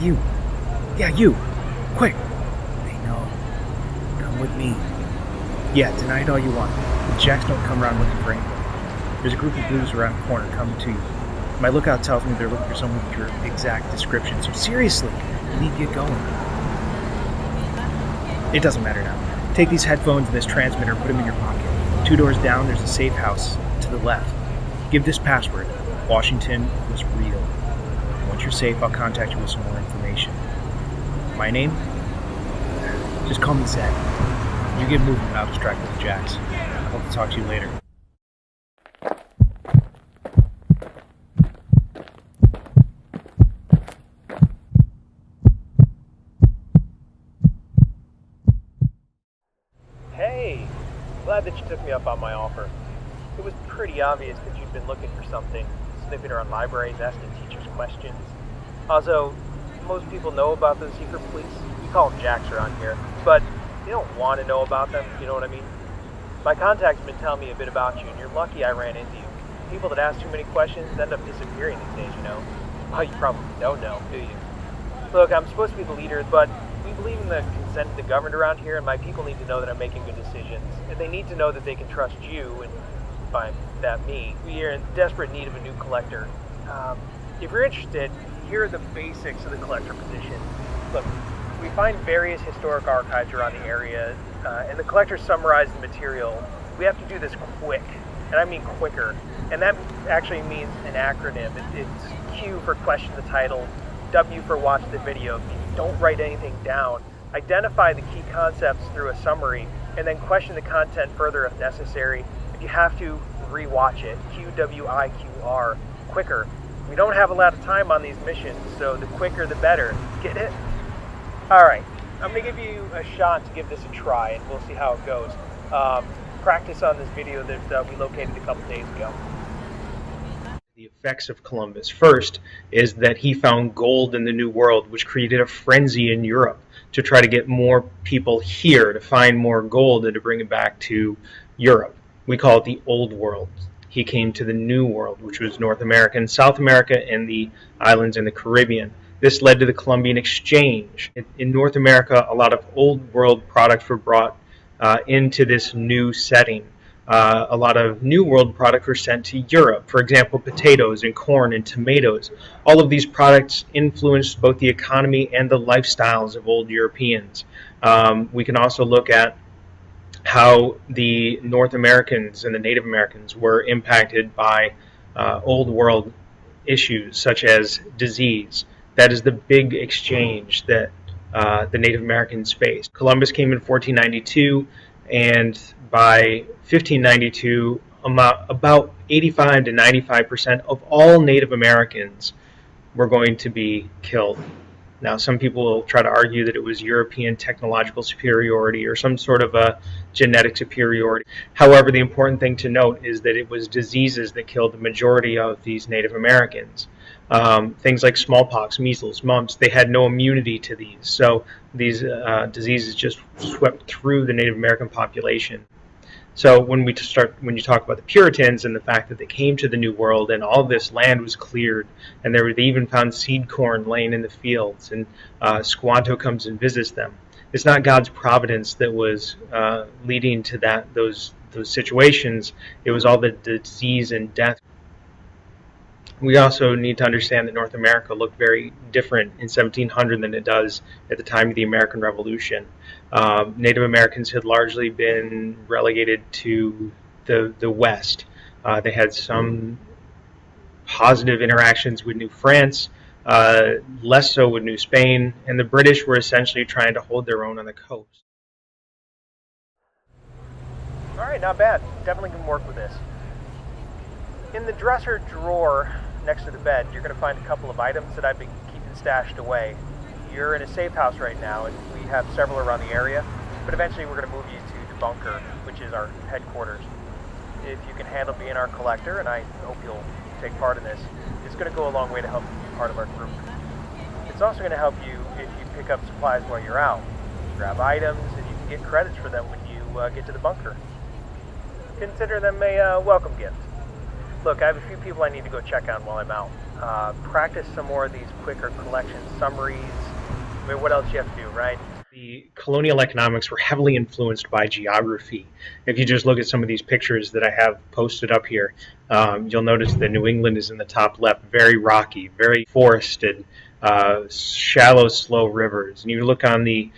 you. Yeah, you. Quick. They know. Come with me. Yeah, deny it all you want. The Jacks don't come around looking for anybody. There's a group of blues around the corner coming to you. My lookout tells me they're looking for someone with your exact description, so seriously, you need to get going. It doesn't matter now. Take these headphones and this transmitter, put them in your pocket. 2 doors down, there's a safe house to the left. Give this password. Washington was real. Once you're safe, I'll contact you with some more information. My name? Just call me Zed. You get moving and I'll distract with the Jacks. I hope to talk to you later. Hey, glad that you took me up on my offer. It was pretty obvious that you'd been looking for something, sniffing around libraries, asking teachers questions. Also, most people know about the secret police. We call them Jacks around here, but they don't want to know about them, you know what I mean? My contact's been telling me a bit about you, and you're lucky I ran into you. People that ask too many questions end up disappearing these days, you know? Well, you probably don't know, do you? Look, I'm supposed to be the leader, but we believe in the consent of the governed around here, and my people need to know that I'm making good decisions. And they need to know that they can trust you, and by that me. We are in desperate need of a new collector. If you're interested, here are the basics of the collector position. Look, we find various historic archives around the area, and the collector summarizes the material. We have to do this quick, and I mean quicker. And that actually means an acronym. It's Q for question the title, W for watch the video. Don't write anything down. Identify the key concepts through a summary, and then question the content further if necessary. If you have to, rewatch it. QWIQR. Quicker. We don't have a lot of time on these missions, so the quicker the better. Get it? Alright, I'm going to give you a shot to give this a try, and we'll see how it goes. Practice on this video that we located a couple days ago. The effects of Columbus. First is that he found gold in the New World, which created a frenzy in Europe to try to get more people here to find more gold and to bring it back to Europe. We call it the Old World. He came to the New World, which was North America and South America and the islands in the Caribbean. This led to the Columbian Exchange. In North America, a lot of Old World products were brought into this new setting. A lot of New World products were sent to Europe. For example, potatoes and corn and tomatoes. All of these products influenced both the economy and the lifestyles of old Europeans. We can also look at how the North Americans and the Native Americans were impacted by Old World issues such as disease. That is the big exchange that the Native Americans faced. Columbus came in 1492, and by 1592, about 85 to 95% of all Native Americans were going to be killed. Now, some people will try to argue that it was European technological superiority or some sort of a genetic superiority. However, the important thing to note is that it was diseases that killed the majority of these Native Americans. Things like smallpox, measles, mumps, they had no immunity to these. So these diseases just swept through the Native American population. So when you talk about the Puritans and the fact that they came to the New World and all this land was cleared, and they even found seed corn laying in the fields, and Squanto comes and visits them. It's not God's providence that was leading to those situations. It was all the disease and death. We also need to understand that North America looked very different in 1700 than it does at the time of the American Revolution. Native Americans had largely been relegated to the West. They had some positive interactions with New France, less so with New Spain, and the British were essentially trying to hold their own on the coast. All right, not bad. Definitely can work with this. In the dresser drawer next to the bed, you're going to find a couple of items that I've been keeping stashed away. You're in a safe house right now, and we have several around the area, but eventually we're going to move you to the bunker, which is our headquarters. If you can handle being our collector, and I hope you'll take part in this, it's going to go a long way to help you be part of our group. It's also going to help you if you pick up supplies while you're out. Grab items, and you can get credits for them when you get to the bunker. Consider them a welcome gift. Look, I have a few people I need to go check on while I'm out. practice some more of these quicker collection summaries. I mean, what else you have to do, right? The colonial economics were heavily influenced by geography. If you just look at some of these pictures that I have posted up here, you'll notice that New England is in the top left, very rocky, very forested, shallow, slow rivers. And you look on the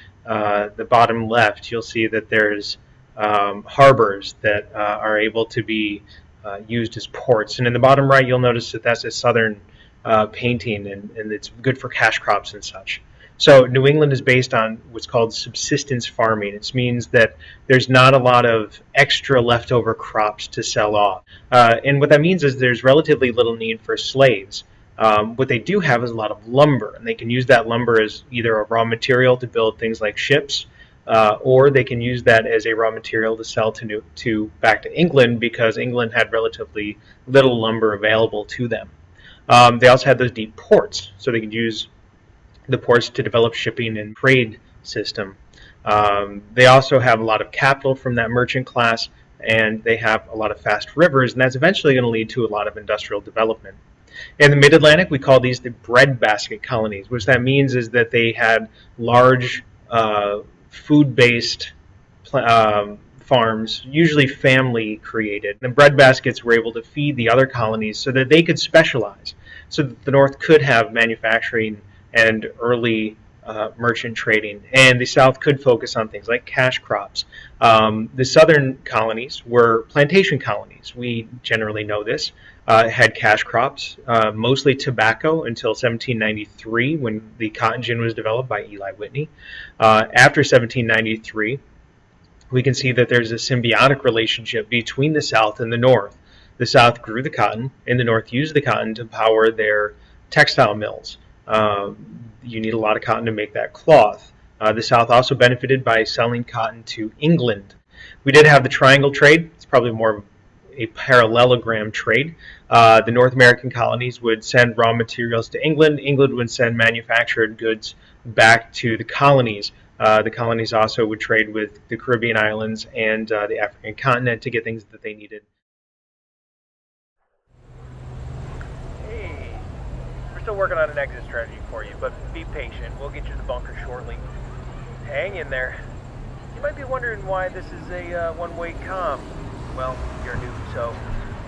bottom left, you'll see that there's harbors that are able to be used as ports. And in the bottom right, you'll notice that that's a southern painting, and it's good for cash crops and such. So New England is based on what's called subsistence farming. It means that there's not a lot of extra leftover crops to sell off. And what that means is there's relatively little need for slaves. What they do have is a lot of lumber, and they can use that lumber as either a raw material to build things like ships, or they can use that as a raw material to sell back to England, because England had relatively little lumber available to them. They also had those deep ports, so they could use the ports to develop shipping and trade system. They also have a lot of capital from that merchant class, and they have a lot of fast rivers, and that's eventually going to lead to a lot of industrial development. In the Mid-Atlantic, we call these the breadbasket colonies, which that means is that they had large food-based farms, usually family created. The breadbaskets were able to feed the other colonies so that they could specialize, so that the North could have manufacturing and early merchant trading, and the South could focus on things like cash crops. The southern colonies were plantation colonies. We generally know this. Had cash crops, mostly tobacco, until 1793, when the cotton gin was developed by Eli Whitney. After 1793, we can see that there's a symbiotic relationship between the South and the North. The South grew the cotton, and the North used the cotton to power their textile mills. You need a lot of cotton to make that cloth. The South also benefited by selling cotton to England. We did have the triangle trade. It's probably more of a parallelogram trade. The North American colonies would send raw materials to England. England would send manufactured goods back to the colonies. The colonies also would trade with the Caribbean islands and the African continent to get things that they needed. Still working on an exit strategy for you, but be patient. We'll get you to the bunker shortly. Hang in there. You might be wondering why this is a one-way comm. Well, you're new, so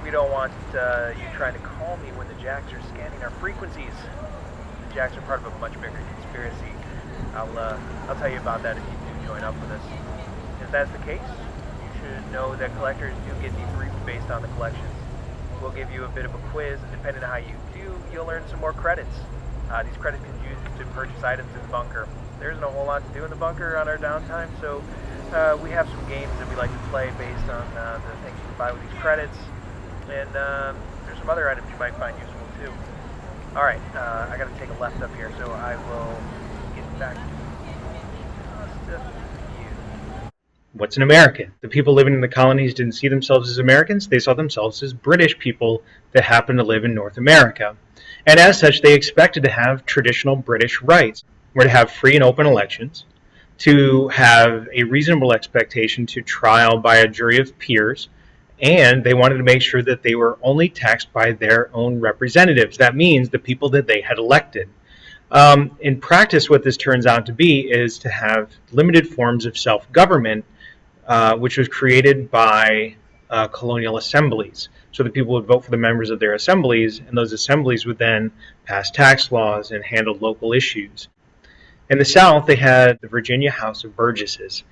we don't want you trying to call me when the Jacks are scanning our frequencies. The Jacks are part of a much bigger conspiracy. I'll tell you about that if you do join up with us. If that's the case, you should know that collectors do get debriefed based on the collections. We'll give you a bit of a quiz, and depending on how you do, you'll earn some more credits. These credits can be used to purchase items in the bunker. There isn't a whole lot to do in the bunker on our downtime, so we have some games that we like to play based on the things you can buy with these credits, and there's some other items you might find useful too. Alright, I gotta take a left up here, so I will get back to just a few. What's an American? The people living in the colonies didn't see themselves as Americans. They saw themselves as British people that happened to live in North America. And as such, they expected to have traditional British rights, where to have free and open elections, to have a reasonable expectation to trial by a jury of peers, and they wanted to make sure that they were only taxed by their own representatives. That means the people that they had elected. In practice, what this turns out to be is to have limited forms of self-government, which was created by colonial assemblies. So the people would vote for the members of their assemblies, and those assemblies would then pass tax laws and handle local issues. In the South, they had the Virginia House of Burgesses.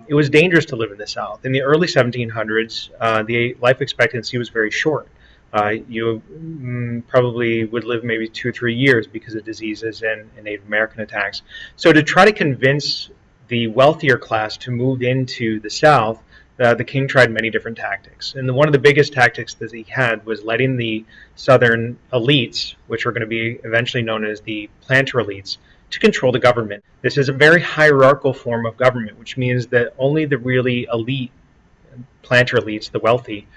It was dangerous to live in the South. In the early 1700s, the life expectancy was very short. You probably would live maybe 2 or 3 years because of diseases and Native American attacks. So to try to convince the wealthier class to move into the South, the king tried many different tactics. And one of the biggest tactics that he had was letting the southern elites, which are going to be eventually known as the planter elites, to control the government. This is a very hierarchical form of government, which means that only the really elite planter elites, the wealthy,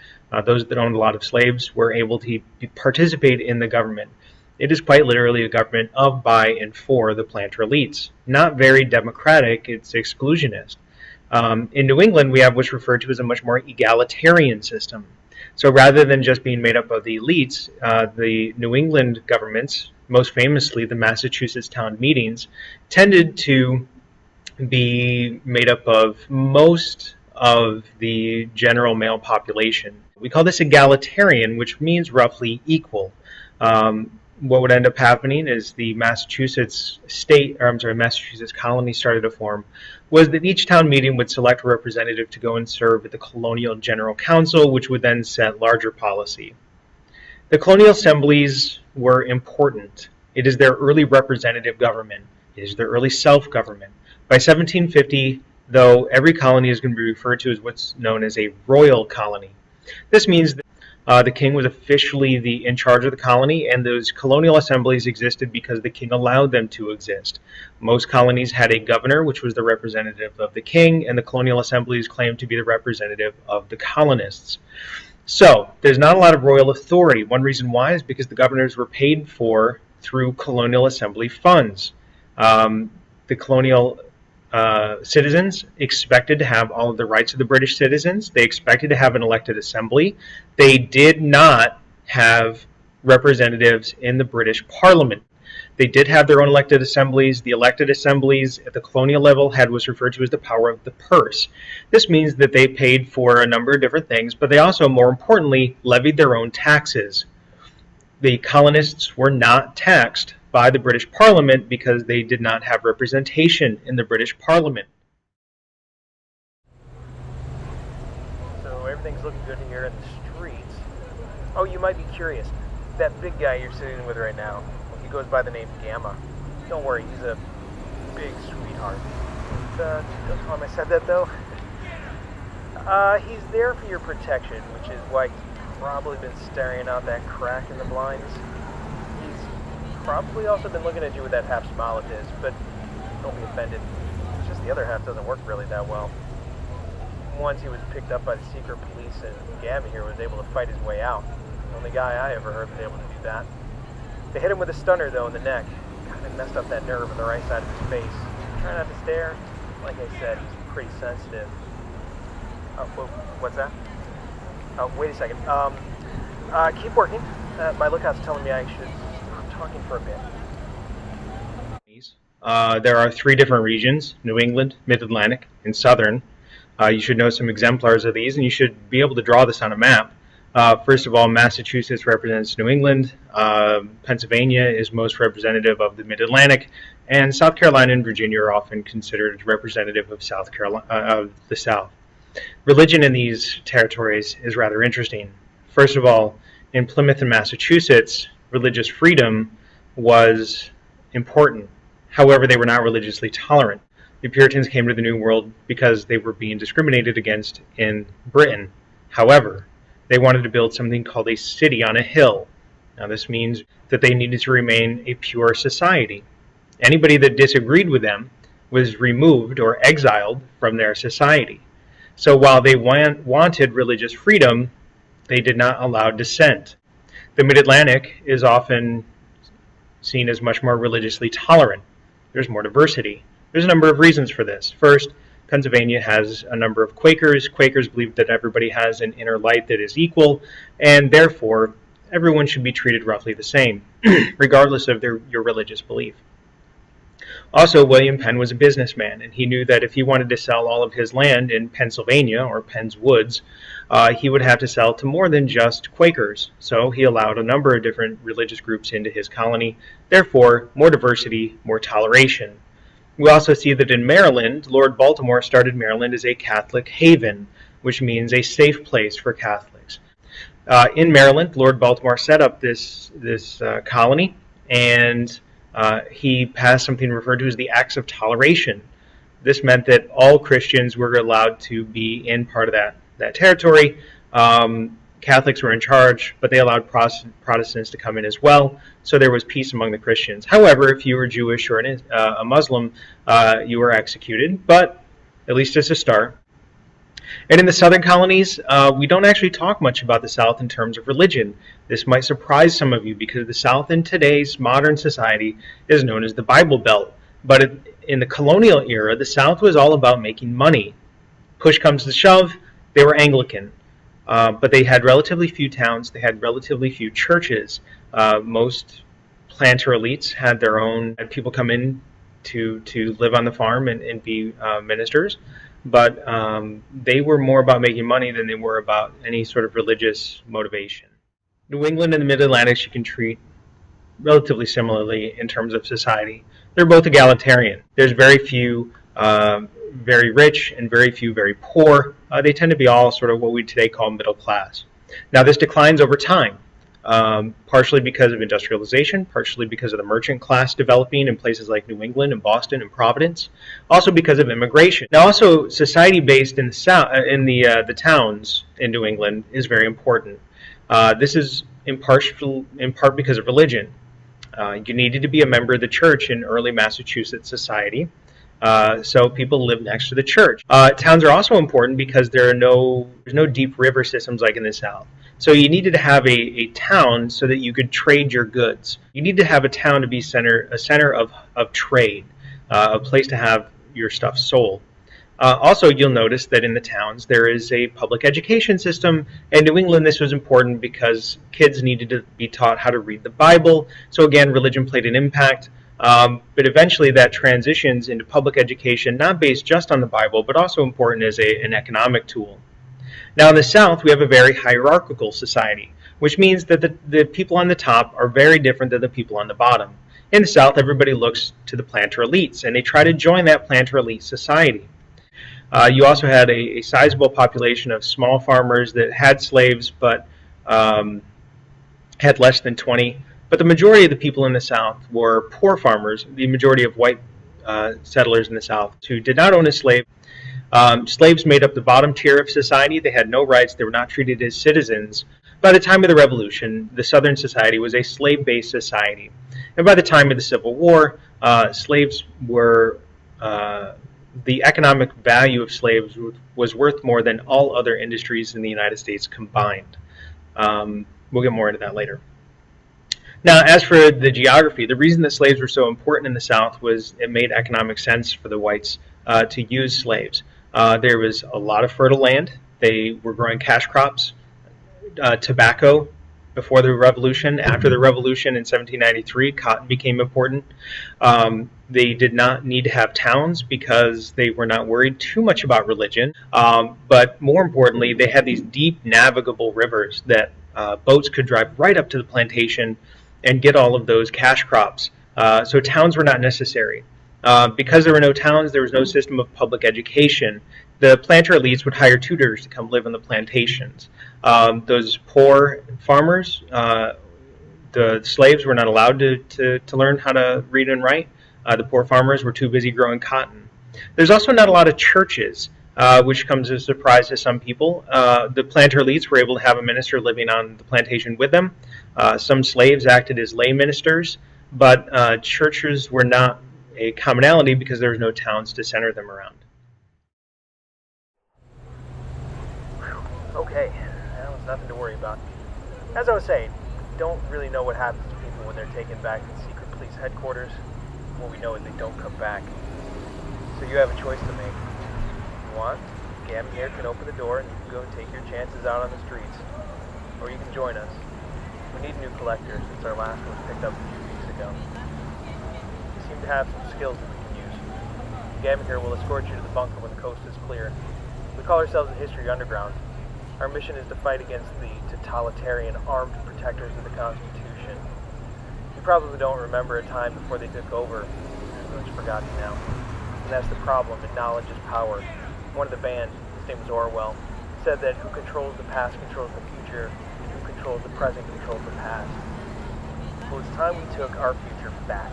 those that owned a lot of slaves, were able to participate in the government. It is quite literally a government of, by, and for the planter elites. Not very democratic, it's exclusionist. In New England, we have what's referred to as a much more egalitarian system. So rather than just being made up of the elites, the New England governments, most famously the Massachusetts town meetings, tended to be made up of most of the general male population. We call this egalitarian, which means roughly equal. What would end up happening is the Massachusetts colony started to form, was that each town meeting would select a representative to go and serve at the colonial general council, which would then set larger policy. The colonial assemblies were important. It is their early representative government. It is their early self-government. By 1750, though, every colony is going to be referred to as what's known as a royal colony. This means that the king was officially in charge of the colony, and those colonial assemblies existed because the king allowed them to exist. Most colonies had a governor, which was the representative of the king, and the colonial assemblies claimed to be the representative of the colonists. So, there's not a lot of royal authority. One reason why is because the governors were paid for through colonial assembly funds. The colonial citizens expected to have all of the rights of the British citizens. They expected to have an elected assembly. They did not have representatives in the British Parliament. They did have their own elected assemblies. The elected assemblies at the colonial level had what's referred to as the power of the purse. This means that they paid for a number of different things, but they also, more importantly, levied their own taxes. The colonists were not taxed by the British Parliament because they did not have representation in the British Parliament. So everything's looking good here in the streets. Oh, you might be curious. That big guy you're sitting with right now, he goes by the name Gamma. Don't worry, he's a big sweetheart. Don't tell him I said that, though. He's there for your protection, which is why he's probably been staring out that crack in the blinds. Probably also been looking at you with that half smile of his, but don't be offended. It's just the other half doesn't work really that well. Once he was picked up by the secret police, and Gamma here was able to fight his way out. The only guy I ever heard was able to do that. They hit him with a stunner, though, in the neck. Kind of messed up that nerve on the right side of his face. Try not to stare. Like I said, he's pretty sensitive. What's that? Oh, wait a second. Keep working. My lookout's telling me I should talking for a bit. There are 3 different regions: New England, Mid-Atlantic, and Southern. You should know some exemplars of these, and you should be able to draw this on a map. First of all, Massachusetts represents New England, Pennsylvania is most representative of the Mid-Atlantic, and South Carolina and Virginia are often considered representative of South Carolina, of the South. Religion in these territories is rather interesting. First of all, in Plymouth and Massachusetts, religious freedom was important. However, they were not religiously tolerant. The Puritans came to the New World because they were being discriminated against in Britain. However, they wanted to build something called a city on a hill. Now, this means that they needed to remain a pure society. Anybody that disagreed with them was removed or exiled from their society. So while they wanted religious freedom, they did not allow dissent. The Mid-Atlantic is often seen as much more religiously tolerant. There's more diversity. There's a number of reasons for this. First, Pennsylvania has a number of Quakers. Quakers believe that everybody has an inner light that is equal, and therefore everyone should be treated roughly the same, regardless of your religious belief. Also, William Penn was a businessman, and he knew that if he wanted to sell all of his land in Pennsylvania, or Penn's Woods, he would have to sell to more than just Quakers. So he allowed a number of different religious groups into his colony. Therefore, more diversity, more toleration. We also see that in Maryland, Lord Baltimore started Maryland as a Catholic haven, which means a safe place for Catholics. In Maryland, Lord Baltimore set up this colony, and he passed something referred to as the Acts of Toleration. This meant that all Christians were allowed to be in part of that territory. Catholics were in charge, but they allowed Protestants to come in as well, so there was peace among the Christians. However, if you were Jewish or a Muslim, you were executed, but at least as a start. And in the southern colonies, we don't actually talk much about the South in terms of religion. This might surprise some of you because the South in today's modern society is known as the Bible Belt. But in the colonial era, the South was all about making money. Push comes to shove, they were Anglican. But they had relatively few towns. They had relatively few churches. Most planter elites had their own had people come in to live on the farm and be ministers. But they were more about making money than they were about any sort of religious motivation. New England and the Mid-Atlantic you can treat relatively similarly in terms of society. They're both egalitarian. There's very few very rich and very few very poor. They tend to be all sort of what we today call middle class. Now this declines over time, partially because of industrialization, partially because of the merchant class developing in places like New England and Boston and Providence, also because of immigration. Now also society based in the south, in the towns in New England is very important. This is in part because of religion. You needed to be a member of the church in early Massachusetts society. So people live next to the church. Towns are also important because there's no deep river systems like in the South. So you needed to have a town so that you could trade your goods. You need to have a town to be a center of trade, a place to have your stuff sold. Also, you'll notice that in the towns there is a public education system. In New England, this was important because kids needed to be taught how to read the Bible. So again, religion played an impact. But eventually that transitions into public education, not based just on the Bible, but also important as an economic tool. Now in the South, we have a very hierarchical society, which means that the people on the top are very different than the people on the bottom. In the South, everybody looks to the planter elites, and they try to join that planter elite society. You also had a sizable population of small farmers that had slaves, but had less than 20. But the majority of the people in the South were poor farmers, the majority of white settlers in the South who did not own a slave. Slaves made up the bottom tier of society. They had no rights. They were not treated as citizens. By the time of the Revolution, the Southern society was a slave-based society. And by the time of the Civil War, slaves were the economic value of slaves was worth more than all other industries in the United States combined. We'll get more into that later. Now, as for the geography, the reason that slaves were so important in the South was it made economic sense for the whites to use slaves. There was a lot of fertile land. They were growing cash crops, tobacco before the Revolution. After the Revolution in 1793, cotton became important. They did not need to have towns because they were not worried too much about religion. But more importantly, they had these deep navigable rivers that boats could drive right up to the plantation and get all of those cash crops. So towns were not necessary. Because there were no towns, there was no system of public education. The planter elites would hire tutors to come live on the plantations. Those poor farmers, the slaves were not allowed to learn how to read and write. The poor farmers were too busy growing cotton. There's also not a lot of churches, which comes as a surprise to some people. The planter elites were able to have a minister living on the plantation with them. Some slaves acted as lay ministers, but churches were not a commonality because there was no towns to center them around. Okay, that was nothing to worry about. As I was saying, we don't really know what happens to people when they're taken back to secret police headquarters. What we know is they don't come back. So you have a choice to make. If you want, Gavin here can open the door and you can go and take your chances out on the streets. Or you can join us. We need a new collector since our last one was picked up a few weeks ago. You seem to have some skills that we can use. Gavin here will escort you to the bunker when the coast is clear. We call ourselves the History Underground. Our mission is to fight against the totalitarian armed protectors of the Constitution. You probably don't remember a time before they took over. It's forgotten now. And that's the problem, and knowledge is power. One of the band, his name was Orwell, said that who controls the past controls the future, and who controls the present controls the past. Well, it's time we took our future back.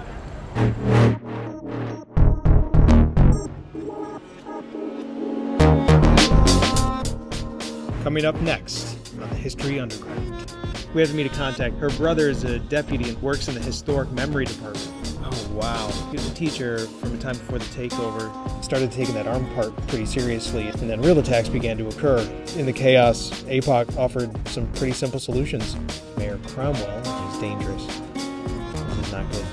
Coming up next on the History Underground, we have to meet a contact. Her brother is a deputy and works in the Historic Memory Department. Oh, wow. He was a teacher from a time before the takeover. Started taking that armed part pretty seriously, and then real attacks began to occur. In the chaos, APOC offered some pretty simple solutions. Mayor Cromwell is dangerous. This is not good.